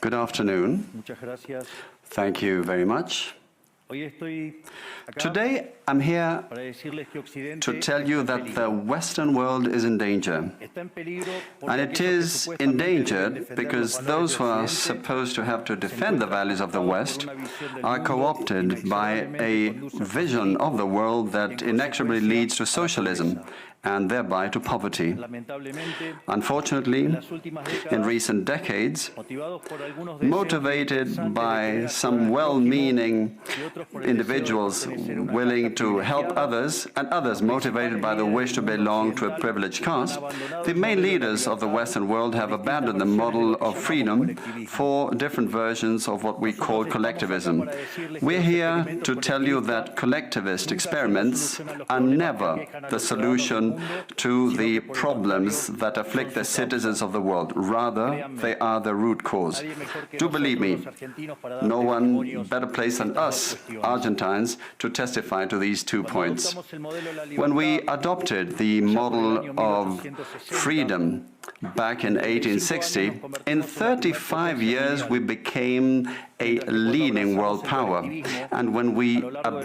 Good afternoon. Thank you very much. Today, I'm here to tell you that the Western world is in danger. And it is endangered because those who are supposed to have to defend the values of the West are co-opted by a vision of the world that inexorably leads to socialism and thereby to poverty. Unfortunately, in recent decades, motivated by some well-meaning individuals willing to help others, and others motivated by the wish to belong to a privileged caste, the main leaders of the Western world have abandoned the model of freedom for different versions of what we call collectivism. We're here to tell you that collectivist experiments are never the solution to the problems that afflict the citizens of the world. Rather, they are the root cause. Do believe me, no one better placed than us, Argentines, to testify to these 2 points. When we adopted the model of freedom back in 1860, in 35 years we became a leading world power. And when we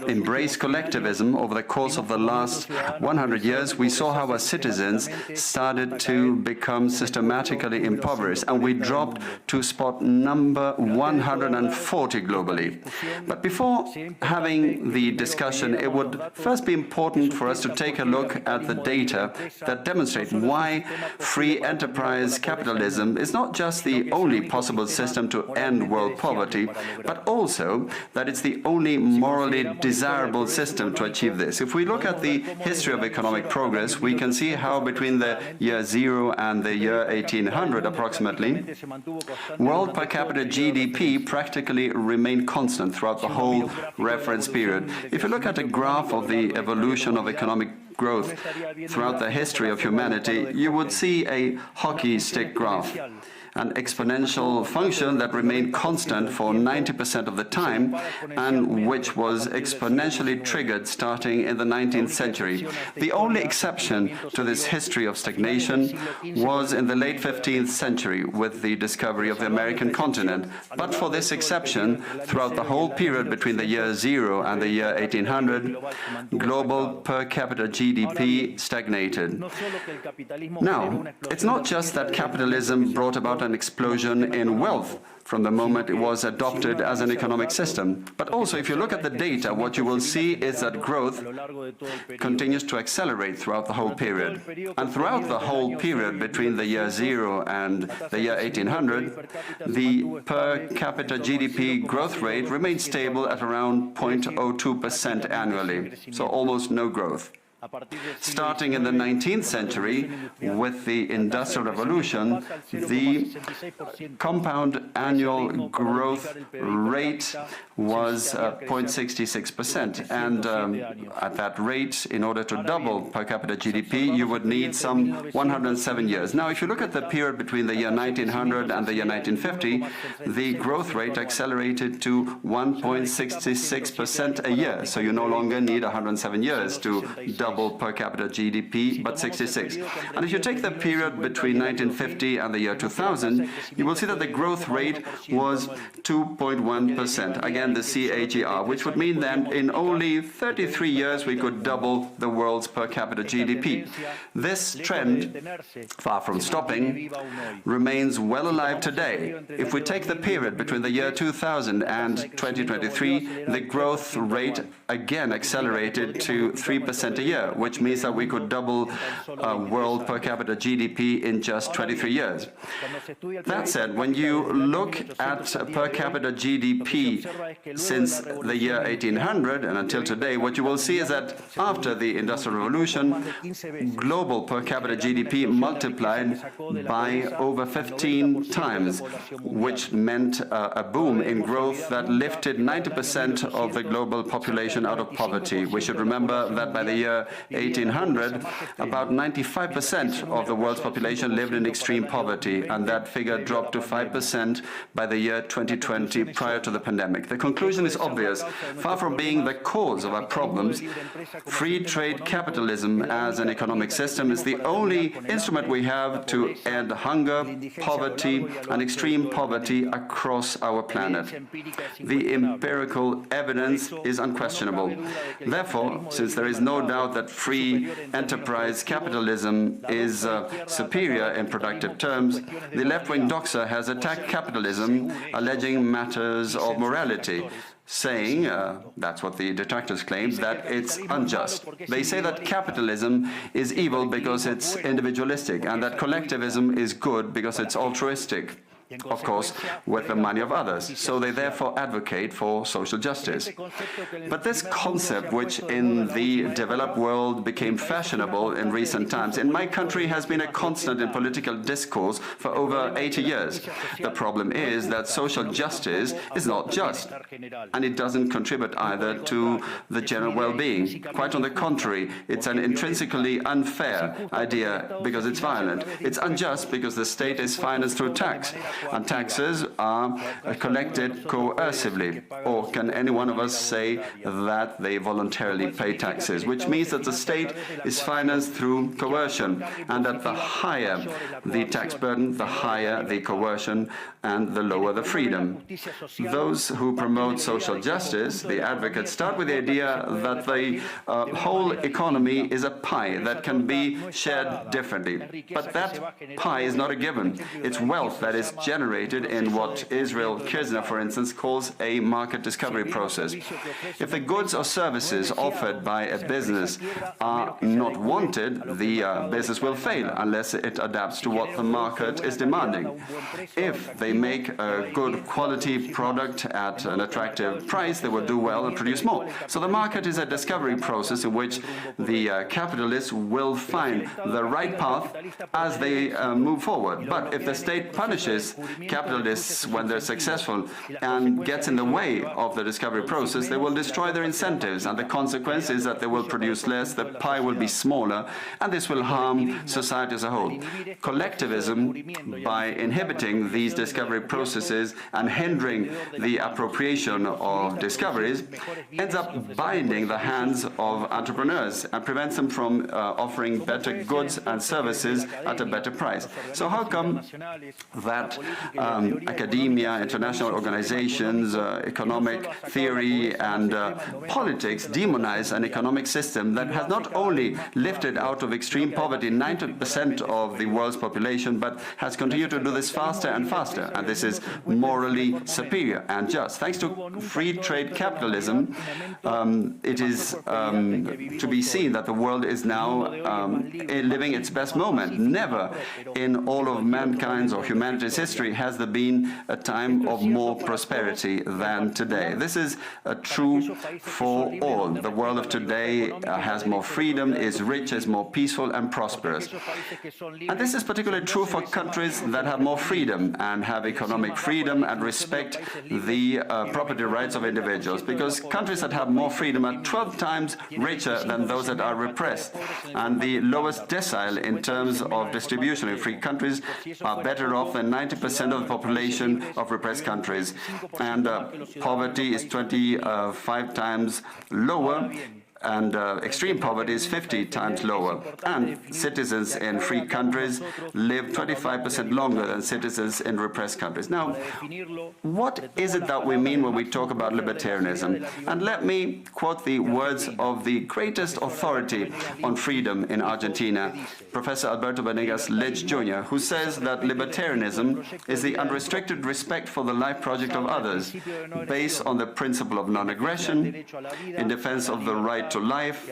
embraced collectivism over the course of the last 100 years, we saw how our citizens started to become systematically impoverished, and we dropped to spot number 140 globally. But before having the discussion, it would first be important for us to take a look at the data that demonstrate why free enterprise capitalism is not just the only possible system to end world poverty, but also that it's the only morally desirable system to achieve this. If we look at the history of economic progress, we can see how between the year 0 and the year 1800 approximately, world per capita GDP practically remained constant throughout the whole reference period. If you look at a graph of the evolution of economic growth throughout the history of humanity, you would see a hockey stick graph, an exponential function that remained constant for 90% of the time and which was exponentially triggered starting in the 19th century. The only exception to this history of stagnation was in the late 15th century with the discovery of the American continent. But for this exception, throughout the whole period between the year 0 and the year 1800, global per capita GDP stagnated. Now, it's not just that capitalism brought about an explosion in wealth from the moment it was adopted as an economic system. But also, if you look at the data, what you will see is that growth continues to accelerate throughout the whole period. And throughout the whole period between the year 0 and the year 1800, the per capita GDP growth rate remained stable at around 0.02% annually, so almost no growth. Starting in the 19th century, with the Industrial Revolution, the compound annual growth rate was 0.66%. And at that rate, in order to double per capita GDP, you would need some 107 years. Now, if you look at the period between the year 1900 and the year 1950, the growth rate accelerated to 1.66% a year. So you no longer need 107 years to double per capita GDP, but 66. And if you take the period between 1950 and the year 2000, you will see that the growth rate was 2.1%. Again, the CAGR, which would mean that in only 33 years we could double the world's per capita GDP. This trend, far from stopping, remains well alive today. If we take the period between the year 2000 and 2023, the growth rate again accelerated to 3% a year, which means that we could double world per capita GDP in just 23 years. That said, when you look at per capita GDP since the year 1800 and until today, what you will see is that after the Industrial Revolution, global per capita GDP multiplied by over 15 times, which meant a boom in growth that lifted 90% of the global population out of poverty. We should remember that by the year year 1800, about 95% of the world's population lived in extreme poverty, and that figure dropped to 5% by the year 2020, prior to the pandemic. The conclusion is obvious. Far from being the cause of our problems, free trade capitalism as an economic system is the only instrument we have to end hunger, poverty, and extreme poverty across our planet. The empirical evidence is unquestionable. Therefore, since there is no doubt that free enterprise capitalism is superior in productive terms, the left-wing doxa has attacked capitalism, alleging matters of morality, saying, that's what the detractors claim, that it's unjust. They say that capitalism is evil because it's individualistic, and that collectivism is good because it's altruistic, of course, with the money of others. So they therefore advocate for social justice. But this concept, which in the developed world became fashionable in recent times, in my country has been a constant in political discourse for over 80 years. The problem is that social justice is not just, and it doesn't contribute either to the general well-being. Quite on the contrary, it's an intrinsically unfair idea because it's violent. It's unjust because the state is financed through tax, and taxes are collected coercively. Or can any one of us say that they voluntarily pay taxes? Which means that the state is financed through coercion, and that the higher the tax burden, the higher the coercion, and the lower the freedom. Those who promote social justice, the advocates, start with the idea that the whole economy is a pie that can be shared differently. But that pie is not a given. It's wealth that is generated in what Israel Kirzner, for instance, calls a market discovery process. If the goods or services offered by a business are not wanted, the business will fail unless it adapts to what the market is demanding. If they make a good quality product at an attractive price, they will do well and produce more. So the market is a discovery process in which the capitalists will find the right path as they move forward. But if the state punishes capitalists when they're successful and gets in the way of the discovery process, they will destroy their incentives, and the consequence is that they will produce less, the pie will be smaller, and this will harm society as a whole. Collectivism, by inhibiting these discovery processes and hindering the appropriation of discoveries, ends up binding the hands of entrepreneurs and prevents them from offering better goods and services at a better price. So how come that academia, international organizations, economic theory and politics demonize an economic system that has not only lifted out of extreme poverty 90% of the world's population, but has continued to do this faster and faster, and this is morally superior and just. Thanks to free trade capitalism, it is to be seen that the world is now living its best moment. Never in all of mankind's or humanity's history has there been a time of more prosperity than today. This is true for all. The world of today has more freedom, is rich, is more peaceful and prosperous. And this is particularly true for countries that have more freedom and have economic freedom and respect the property rights of individuals, because countries that have more freedom are 12 times richer than those that are repressed, and the lowest decile in terms of distribution in free countries are better off than 90% of the population of repressed countries, and poverty is 25 times lower, and extreme poverty is 50 times lower. And citizens in free countries live 25% longer than citizens in repressed countries. Now, what is it that we mean when we talk about libertarianism? And let me quote the words of the greatest authority on freedom in Argentina, Professor Alberto Venegas Lynch Jr., who says that libertarianism is the unrestricted respect for the life project of others, based on the principle of non-aggression, in defense of the right to life,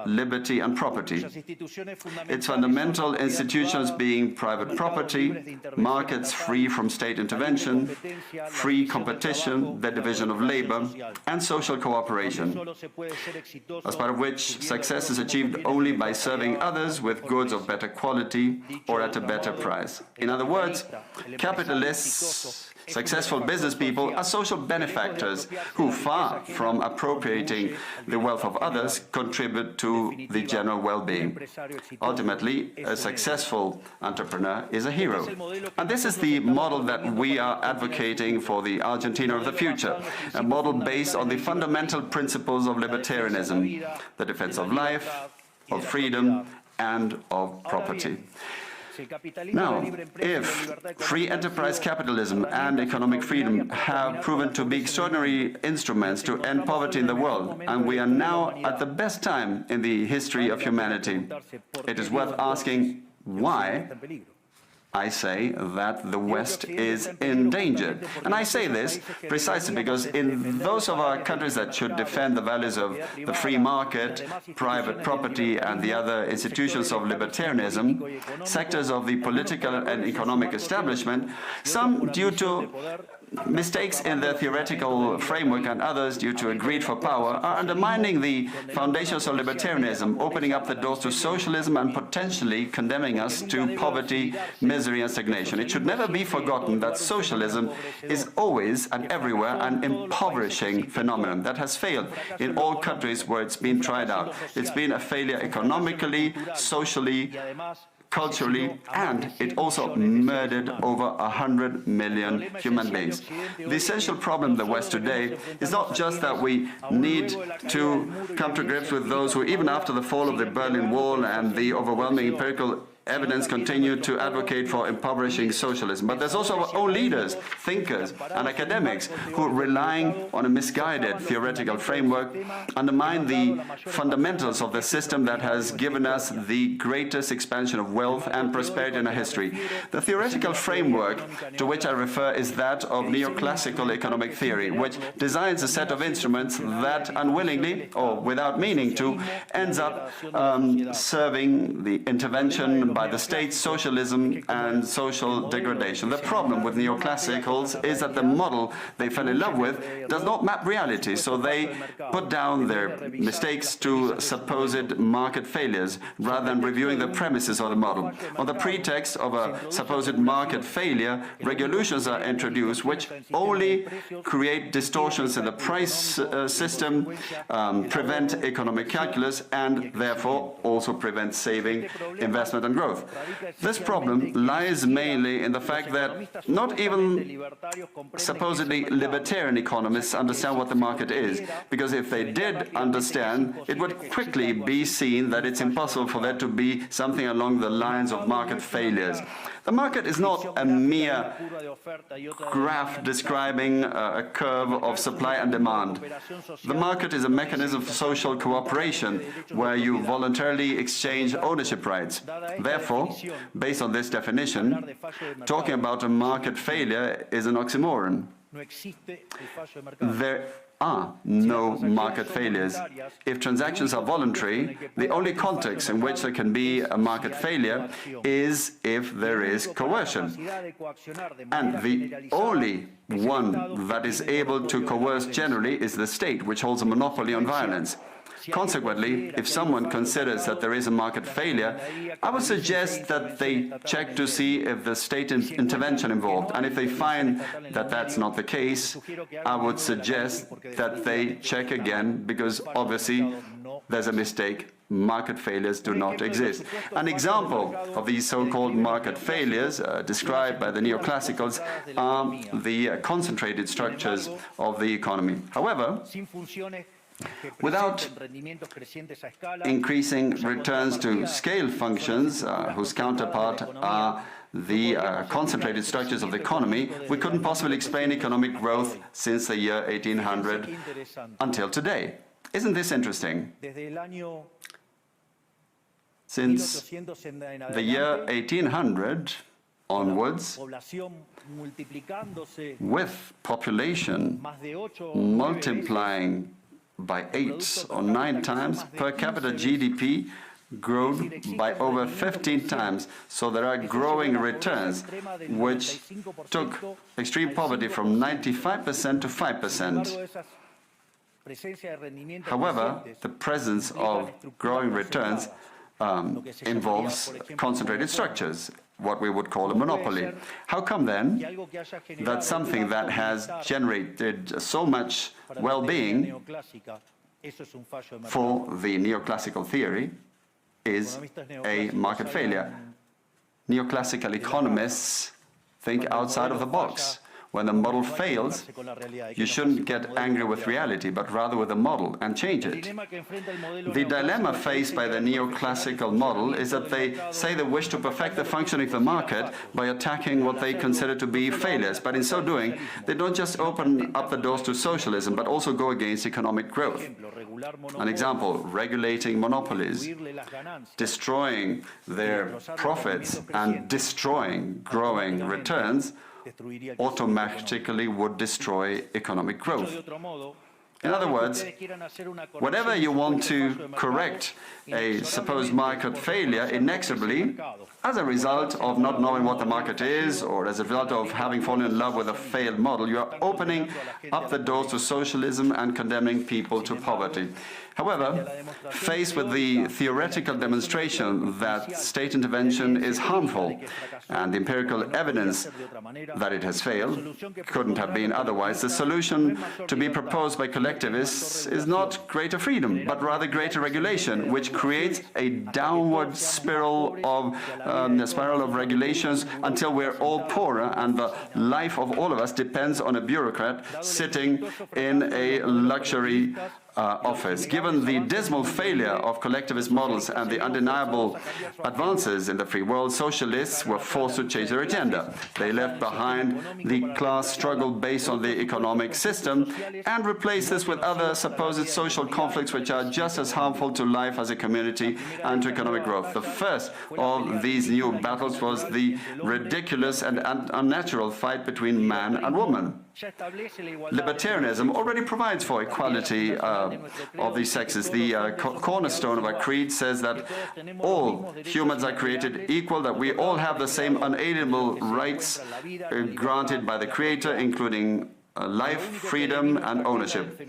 liberty and property. Its fundamental institutions being private property, markets free from state intervention, free competition, the division of labor, and social cooperation, as part of which success is achieved only by serving others with goods of better quality or at a better price. In other words, capitalists Successful business people are social benefactors who, far from appropriating the wealth of others, contribute to the general well-being. Ultimately, a successful entrepreneur is a hero. And this is the model that we are advocating for the Argentina of the future, a model based on the fundamental principles of libertarianism, the defense of life, of freedom, and of property. Now, if free enterprise capitalism and economic freedom have proven to be extraordinary instruments to end poverty in the world, and we are now at the best time in the history of humanity, it is worth asking why I say that the West is endangered. And I say this precisely because in those of our countries that should defend the values of the free market, private property, and the other institutions of libertarianism, sectors of the political and economic establishment, some due to mistakes in their theoretical framework and others due to a greed for power, are undermining the foundations of libertarianism, opening up the doors to socialism and potentially condemning us to poverty, misery and stagnation. It should never be forgotten that socialism is always and everywhere an impoverishing phenomenon that has failed in all countries where it's been tried out. It's been a failure economically, socially, culturally, and it also murdered over 100 million human beings. The essential problem in the West today is not just that we need to come to grips with those who, even after the fall of the Berlin Wall and the overwhelming empirical evidence, continue to advocate for impoverishing socialism. But there's also our own leaders, thinkers, and academics who, relying on a misguided theoretical framework, undermine the fundamentals of the system that has given us the greatest expansion of wealth and prosperity in our history. The theoretical framework to which I refer is that of neoclassical economic theory, which designs a set of instruments that unwillingly, or without meaning to, ends up serving the intervention by the state, socialism, and social degradation. The problem with neoclassicals is that the model they fell in love with does not map reality, so they put down their mistakes to supposed market failures rather than reviewing the premises of the model. On the pretext of a supposed market failure, regulations are introduced which only create distortions in the price system, prevent economic calculus, and therefore also prevent saving, investment, and growth. This problem lies mainly in the fact that not even supposedly libertarian economists understand what the market is, because if they did understand, it would quickly be seen that it's impossible for there to be something along the lines of market failures. The market is not a mere graph describing a curve of supply and demand. The market is a mechanism for social cooperation where you voluntarily exchange ownership rights. Therefore, based on this definition, talking about a market failure is an oxymoron. There are no market failures. If transactions are voluntary, the only context in which there can be a market failure is if there is coercion. And the only one that is able to coerce generally is the state, which holds a monopoly on violence. Consequently, if someone considers that there is a market failure, I would suggest that they check to see if the state intervention involved. And if they find that that's not the case, I would suggest that they check again, because obviously there's a mistake. Market failures do not exist. An example of these so-called market failures described by the neoclassicals are the concentrated structures of the economy. However, without increasing returns to scale functions, whose counterpart are the concentrated structures of the economy, we couldn't possibly explain economic growth since the year 1800 until today. Isn't this interesting? Since the year 1800 onwards, with population multiplying by 8 or 9 times, per capita GDP grown by over 15 times. So there are growing returns, which took extreme poverty from 95% to 5%. However, the presence of growing returns involves concentrated structures, what we would call a monopoly. How come then that something that has generated so much well-being for the neoclassical theory is a market failure? Neoclassical economists think outside of the box. When the model fails, you shouldn't get angry with reality, but rather with the model and change it. The dilemma faced by the neoclassical model is that they say they wish to perfect the functioning of the market by attacking what they consider to be failures, but in so doing, they don't just open up the doors to socialism, but also go against economic growth. An example, regulating monopolies, destroying their profits and destroying growing returns automatically would destroy economic growth. In other words, whenever you want to correct a supposed market failure inexorably, as a result of not knowing what the market is, or as a result of having fallen in love with a failed model, you are opening up the doors to socialism and condemning people to poverty. However, faced with the theoretical demonstration that state intervention is harmful and the empirical evidence that it has failed couldn't have been otherwise, the solution to be proposed by collectivists is not greater freedom, but rather greater regulation, which creates a downward spiral of regulations until we're all poorer and the life of all of us depends on a bureaucrat sitting in a luxury office. Given the dismal failure of collectivist models and the undeniable advances in the free world, socialists were forced to change their agenda. They left behind the class struggle based on the economic system and replaced this with other supposed social conflicts which are just as harmful to life as a community and to economic growth. The first of these new battles was the ridiculous and unnatural fight between man and woman. Libertarianism already provides for equality of these sexes. The cornerstone of our creed says that all humans are created equal, that we all have the same unalienable rights granted by the Creator, including life, freedom, and ownership.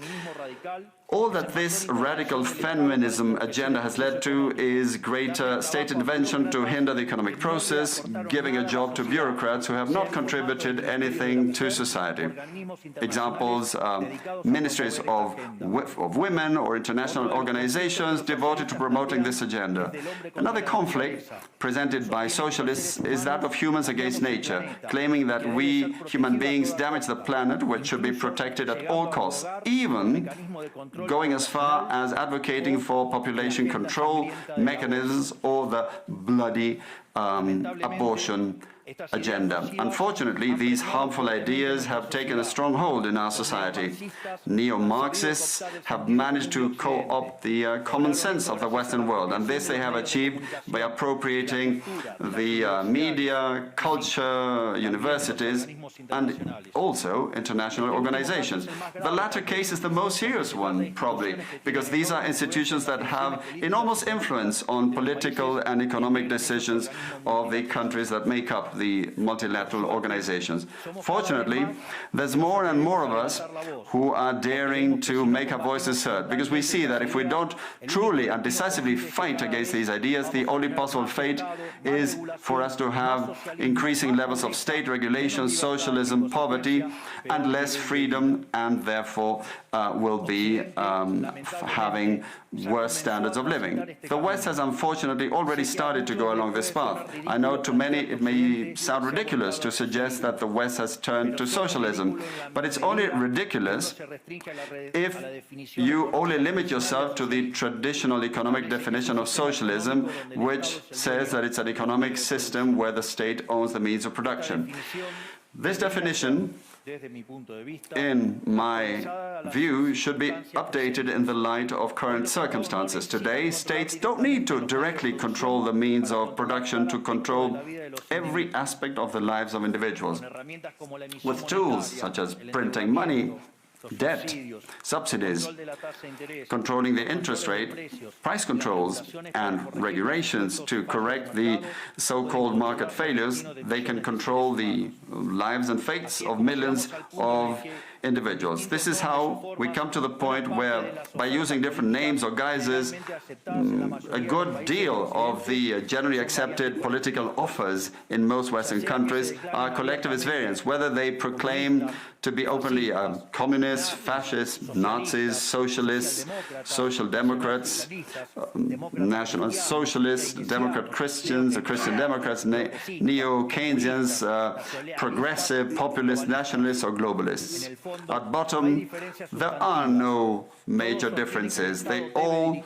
All that this radical feminism agenda has led to is greater state intervention to hinder the economic process, giving a job to bureaucrats who have not contributed anything to society. Examples, ministries of women or international organizations devoted to promoting this agenda. Another conflict presented by socialists is that of humans against nature, claiming that we human beings damage the planet, which should be protected at all costs, even going as far as advocating for population control mechanisms or the bloody abortion agenda. Unfortunately, these harmful ideas have taken a strong hold in our society. Neo-Marxists have managed to co-opt the common sense of the Western world, and this they have achieved by appropriating the media, culture, universities, and also international organizations. The latter case is the most serious one, probably, because these are institutions that have enormous influence on political and economic decisions of the countries that make up the multilateral organizations. Fortunately, there's more and more of us who are daring to make our voices heard, because we see that if we don't truly and decisively fight against these ideas, the only possible fate is for us to have increasing levels of state regulation, socialism, poverty, and less freedom, and therefore will be having worse standards of living. The West has unfortunately already started to go along this path. I know to many it may sound ridiculous to suggest that the West has turned to socialism, but it's only ridiculous if you only limit yourself to the traditional economic definition of socialism, which says that it's an economic system where the state owns the means of production. This definition, in my view, should be updated in the light of current circumstances. Today, states don't need to directly control the means of production to control every aspect of the lives of individuals. With tools such as printing money debt, subsidies, controlling the interest rate, price controls, and regulations to correct the so-called market failures. They can control the lives and fates of millions of individuals. This is how we come to the point where, by using different names or guises, a good deal of the generally accepted political offers in most Western countries are collectivist variants, whether they proclaim to be openly communists, fascists, Nazis, socialists, social democrats, national socialists, Democrat Christians, Christian Democrats, neo-Keynesians, progressive, populist, nationalists, or globalists. At bottom, there are no major differences. They all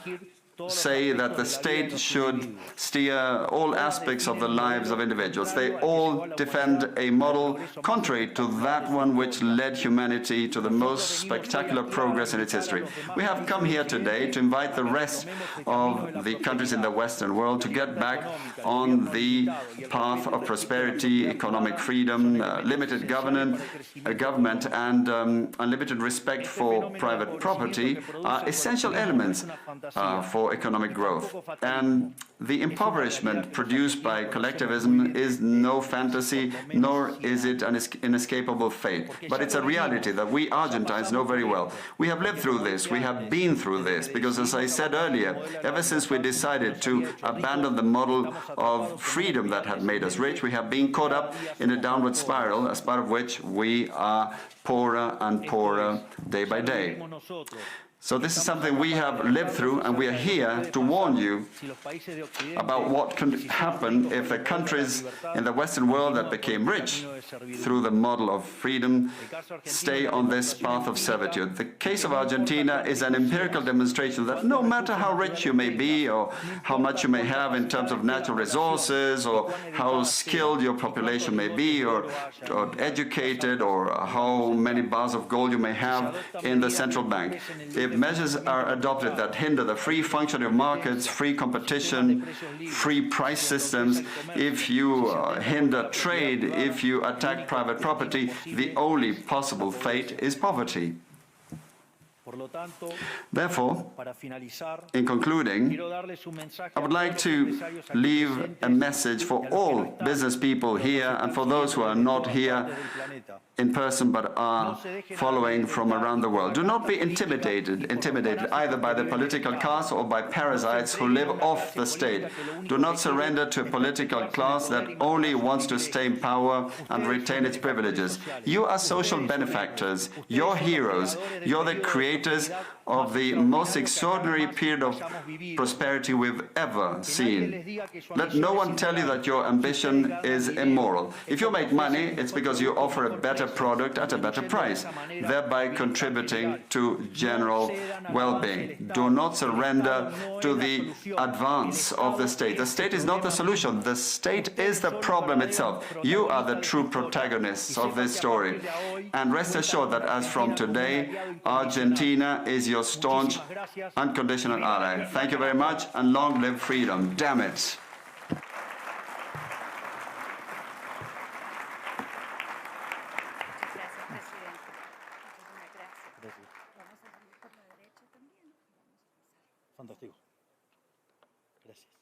say that the state should steer all aspects of the lives of individuals. They all defend a model contrary to that one which led humanity to the most spectacular progress in its history. We have come here today to invite the rest of the countries in the Western world to get back on the path of prosperity, economic freedom, limited government, and unlimited respect for private property are essential elements for economic growth. And the impoverishment produced by collectivism is no fantasy, nor is it an inescapable fate. But it's a reality that we Argentines know very well. We have lived through this, we have been through this, because as I said earlier, ever since we decided to abandon the model of freedom that had made us rich, we have been caught up in a downward spiral, as part of which we are poorer and poorer day by day. So this is something we have lived through, and we are here to warn you about what can happen if the countries in the Western world that became rich through the model of freedom stay on this path of servitude. The case of Argentina is an empirical demonstration that no matter how rich you may be, or how much you may have in terms of natural resources, or how skilled your population may be, or educated, or how many bars of gold you may have in the central bank, if measures are adopted that hinder the free functioning of markets, free competition, free price systems, if you hinder trade, if you attack private property, the only possible fate is poverty. Therefore, in concluding, I would like to leave a message for all business people here and for those who are not here in person but are following from around the world. Do not be intimidated either by the political class or by parasites who live off the state. Do not surrender to a political class that only wants to stay in power and retain its privileges. You are social benefactors, you're heroes, you're the creators of the most extraordinary period of prosperity we've ever seen. Let no one tell you that your ambition is immoral. If you make money, it's because you offer a better product at a better price, thereby contributing to general well-being. Do not surrender to the advance of the state. The state is not the solution. The state is the problem itself. You are the true protagonists of this story. And rest assured that as from today, Argentina is your staunch, unconditional ally. Thank you very much, and long live freedom. Damn it. Fantástico. Gracias.